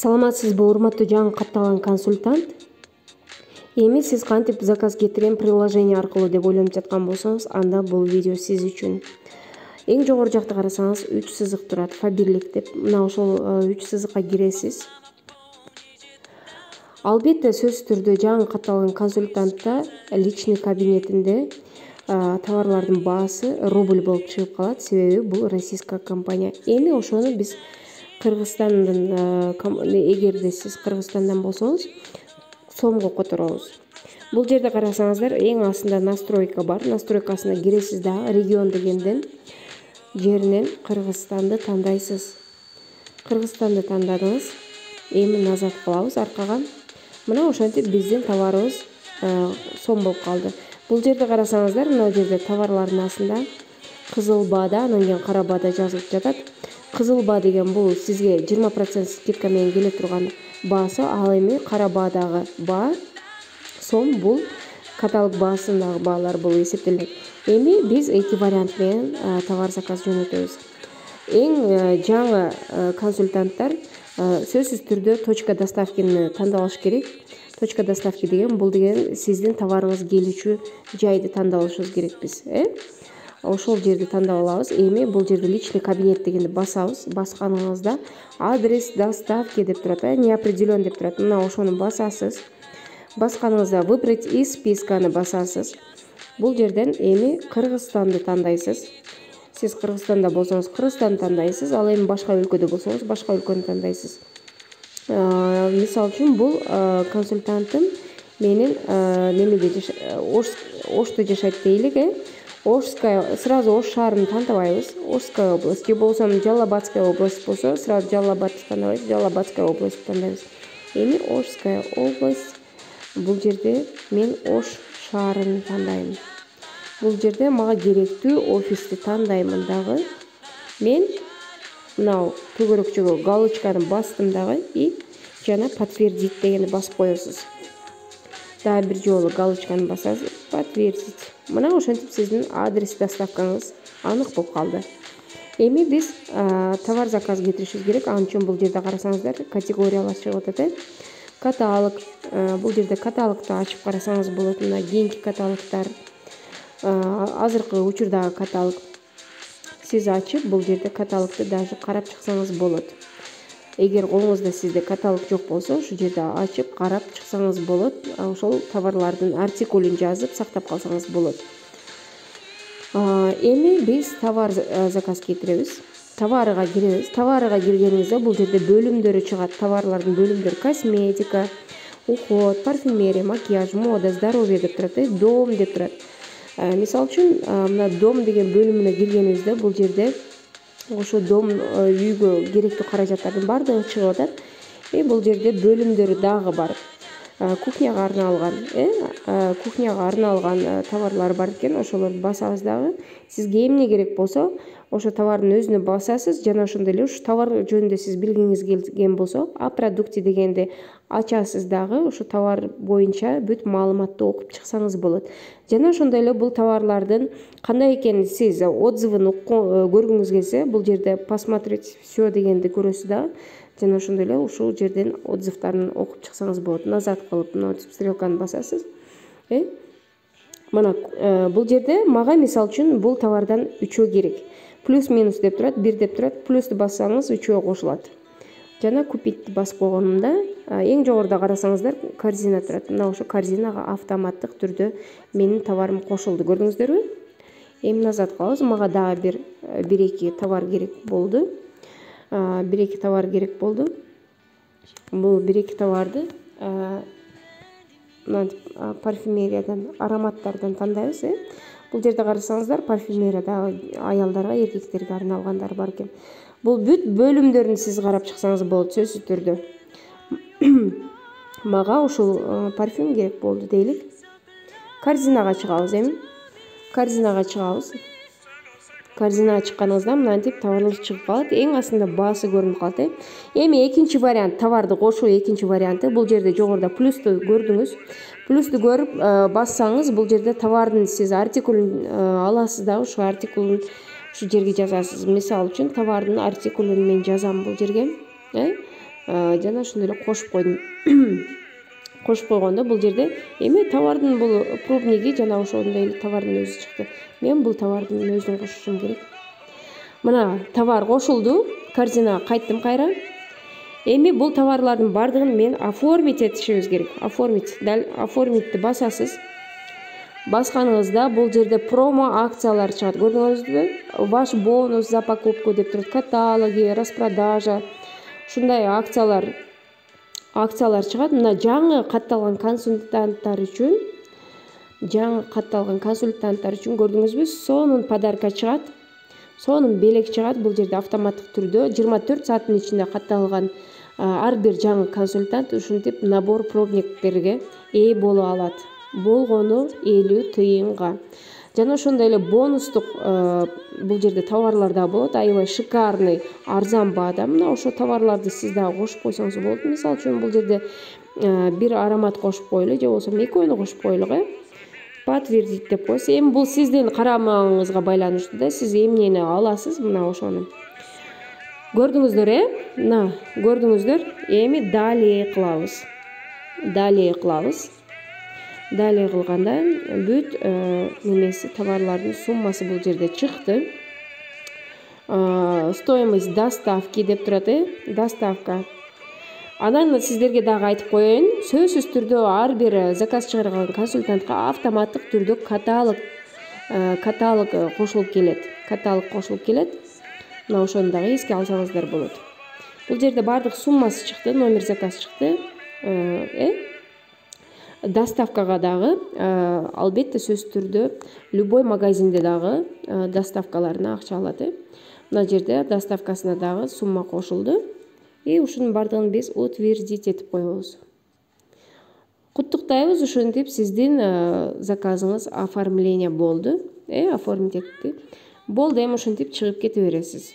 Саламатсызбы, урматтуу жаңы катталган консультант. Эми сиз кантип заказ кетирем приложение аркылуу деп ойлонуп жаткан болсоңуз, анда бул видео сиз үчүн. Эң жогору жакта карасаңыз 3 сызык турат, фабирлик деп. Мына ошол 3 сызыкка киресиз. Албетте сөзсүз түрдө жаңы катталган консультантта личный кабинетинде товарлардын баасы рубль болуп чыгып калат, себеби бул российская компания. Эми ошону биз Кыргызстандын, эгерде сиз Кыргызстандан болсоңуз, сомго которобуз. Бул жерде карасаңыздар, эң астында настройка бар. Настройкасына киресиз дагы, регион дегенден жеринен Кыргызстанды тандайсыз. Кыргызстанды тандадыңыз. Эми назад кылабыз аркага. Мына ошентип биздин товарыбыз сом болуп калды. Бул жерде карасаңыздар, мына жерде товарлардын астында кызыл баада, анан кийин кара баада жазылып жатат. Кызыл баа деген бул сизге 20% скидка менен келе турган баасы, ал эми кара баадагы баа сом, бул каталог баасындагы баалар болуп эсептелет. Эми биз эки вариант менен товар заказ жөнөтөбүз. Эң жаңы консультанттар сөзсүз түрдө точка доставканы тандап алыш керек. Точка доставки деген бул деген сиздин товарыңыз келүүчү жайды тандап алышыбыз керек биз. Ошол жерди тандап алабыз. Эми бул жерде личный кабинет дегенди басабыз. Басканыңызда адрес доставки деп турат, не определен деп турат. Мына ошону басасыз. Басканыңызда выбрать из списканы басасыз. Бул жерден эми Кыргызстанды тандайсыз. Сиз Кыргызстанда болсоңуз, Кыргызстанды тандайсыз. Ал эми башка өлкөдө болсоңуз, башка өлкөнү тандайсыз. Мисалы үчүн бул консультантым менин немеде Ошто жашайт дейлик, Ошская, сразу Ош шаарын тандабайбыз. Ошская область, же болсо Жалалабадская область болсо, сразу Жалалабадты тандабайбыз, Жалалабадская область тандайбыз. Эми Ошская область, бул жерде мен Ош шаарын тандайм. Бул жерде мага керектүү офисти тандаймын дагы. Мен мынау төгөрөкчөгө галочканы бастым дагы и жана подтвердить дегенди басып коесуз. Дагы бир жолу галочканы басасыз, подтвердить. Мына ошентип сиздин адрес доставкаңыз анык болуп калды. Эми биз товар заказ кетиришибиз керек. Ал үчүн бул жерде карасаңыздар, категориялар чыгып атат. Каталог, бул жерде каталогду ачып карасаңыз болот. Мына кийинки каталогдор, азыркы учурдагы каталог. Сиз ачып, бул жерде каталогду даже карап чыксаңыз болот. Эгер колуңузда сизде каталог жок болсо, ушул жерде ачып карап чыксаңыз болот. Ошол товарлардын артикулун жазып сактап калсаңыз болот. Эми биз товар заказ кетиребиз. Товарыга киребиз. Товарыга киргенибизде бул жерде бөлүмдөрү чыгат. Товарлардын бөлүмдөрү: косметика, уход, парфюмерия, макияж, мода, здоровье деп турат, дом деп турат. Мисалы үчүн, мына дом деген бөлүмүнө киргенибизде бул жерде ошо дом үйгө керектүү каражаттардын баардыгы чыгып атат. Бул жерде бөлүмдөрү дагы бар. Кухняга арналган товарлар бар экен. Ошолорду басабыз дагы. Сизге эмне керек болсо, ошо товардын өзүнө басасыз. Жана ошондой эле ушу товар жөнүндө сиз билгиңиз келген болсо, о продукте дегенди ачасыз дагы. Ошо товар боюнча бүт маалыматты окуп чыксаңыз болот. Жана ошондой эле бул товарлардын кандай экенин сиз отзывын көргүңүз келсе, бул жерде посмотреть все дегенди көрөсүз дагы. Жана ошондой эле ушул жерден отзывдарын окуп чыксаңыз болот. Назад кылып, мына стрелканы басасыз. Мына бул жерде мага мисалы үчүн бул товардан 3 керек. Плюс-минус деп турат, 1 деп турат. Плюсту бассаңыз 3 кошулат. Жана купить басып койгонумда эң жогоруда карасаңыздар, корзина турат. Мына ошо корзинага автоматтык түрдө менин товарым кошулду. Көрдүңүздөрбү? Эми назад кылабыз. Мага дагы бир-эки товар керек болду. Бир-эки товар керек болду. Бул бир-эки товарды парфюмериядан, ароматтардан тандайбыз. Бул жерде карасаңыздар, парфюмерияда аялдарга, эркектерге арналгандар бар экен. Бул бүт бөлүмдөрүн сиз карап чыксаңыз болот сөзсүз түрдө. Мага ушул парфюм керек болду дейлик. Корзинага чыгабыз эми. Корзинага чыгабыз. Корзинага чыкканыңызда мынтип товарлар чыгып калат. Эң астында баасы көрүнүп калат. Эми экинчи вариант, товарды кошуу экинчи варианты. Бул жерде жогоруда плюсту көрдүңүз. Плюсту көрүп бассаңыз, бул жерде товардын сиз артикулун аласыз да, ошо артикулун ушу жерге жазасыз. Мисалы үчүн товардын артикулун мен жазам бул жерге. жана ошондой эле кошуп койдум. Кошуп койгондо бул жерде эми товардын бул пробниги жана ошондой эле товардын өзү чыкты. Мен бул товардын өзүн кошушум керек. Мына товар кошулду, корзинага кайттым кайра. Эми бул товарлардын бардыгын мен оформить этишибиз керек. Оформить, дал оформитти басасыз. Басканыңызда бул жерде промо акциялар чыгат. Көрдүңүзбү? Ваш бонус за покупку деп турат, каталоги, распродажа. Ушундай акциялар чыгат. Мына жаңы катталган консультанттар үчүн, көрдүңүзбү? Сонун подарка чыгат. Сонун белек чыгат. Бул жерде автоматтык түрдө 24 сааттын ичинде катталган ар бир жаңы консультант ушинтип набор пробниктерге ээ боло алат. Болгону 50 тыйынга. Жана ошондой эле бонустук бул жерде товарлар да болот. Аябай шикарный, арзан баада. Мына ошо товарларды сиз дагы кошуп койсоңуз болот. Мисалы үчүн бул жерде бир аромат кошуп коелу, же болбосо экөөнү кошуп коелук, подтвердить деп коесуз. Эми бул сиздин карамагыңызга байланыштуу да. Сиз эмнени аласыз? Мына ошону. Көрдүңүздөр, Мына көрдүңүздөр. Эми далее кылабыз. Далее кылганда бүт немеси товарлардын суммасы бул жерде чыкты. Стоимость доставки деп турат, доставка. Анан сиздерге дагы айтып коеюн, сөзсүз түрдө ар бир заказ чыгарган консультантка автоматтык түрдө каталог кошулуп келет. Мына ошону дагы эске алсаңыздар болот. Бул жерде бардык суммасы чыкты, номер заказ чыкты. Доставкага дагы албетте сөзсүз түрдө любой магазинде дагы доставкаларына акча алат. Мына жерде доставкасына дагы сумма кошулду. Ушунун бардыгын биз утвердить этип коебуз. Куттуктайбыз, ушинтип сиздин заказыңыз оформление болду. Оформить этти. Болду, эми ушинтип чыгып кете бересиз.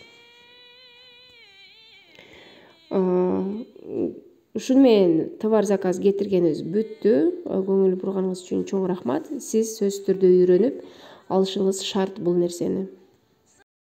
Ушуну менен товар заказ кетиргенибиз бүттү. Көңүл бурганыңыз үчүн чоң рахмат. Сиз сөзсүз түрдө үйрөнүп алышыңыз шарт бул нерсени.